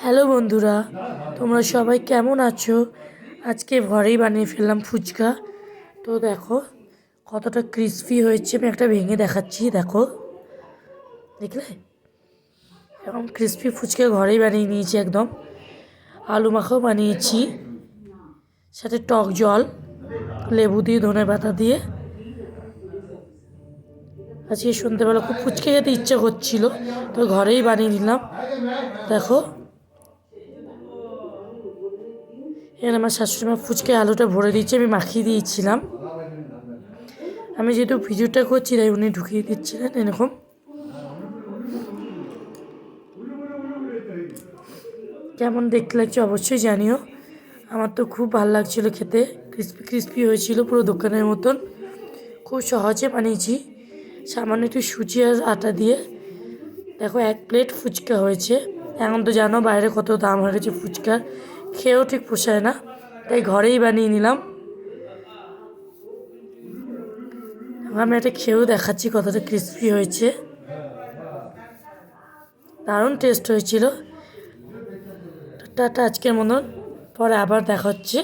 Hello বন্ধুরা, তোমরা সবাই কেমন আছো? আজকে ঘরেই বানিয়ে ফেললাম ফুচকা। তো দেখো কতটা ক্রিস্পি হয়েছে, আমি একটা ভেঙে দেখাচ্ছি। দেখো, দেখলে? এখন ক্রিস্পি ফুচকা ঘরেই বানিয়ে নিয়েছি একদম। আলু মাখাও বানিয়েছি, সাথে টক জল, লেবু দিয়ে, ধনেপাতা দিয়ে। আজকে সন্ধ্যেবেলা খুব ফুচকা খেতে ইচ্ছে করছিল, তো ঘরেই বানিয়ে নিলাম। দেখো, এখানে আমার শাশুড়িমা ফুচকায় আলুটা ভরে দিচ্ছে, আমি মাখিয়ে দিয়েছিলাম। আমি যেহেতু ভিডিওটা করছি তাই উনি ঢুকিয়ে দিচ্ছিলেন এরকম। কেমন দেখতে লাগছে অবশ্যই জানিও। আমার তো খুব ভালো লাগছিলো খেতে, ক্রিস্পি ক্রিস্পি হয়েছিল পুরো দোকানের মতন। খুব সহজে বানিয়েছি, সামান্য একটু সুজি আর আটা দিয়ে। দেখো, 1 প্লেট ফুচকা হয়েছে। এখন তো জানো বাইরে কত দাম হয়ে গেছে ফুচকার, খেয়েও ঠিক পোষায় না, তাই ঘরেই বানিয়ে নিলাম। আমি একটা খেয়েও দেখাচ্ছি কতটা ক্রিস্পি হয়েছে, দারুণ টেস্ট হয়েছিল। টাটা আজকের মতন, পরে আবার দেখা হচ্ছে।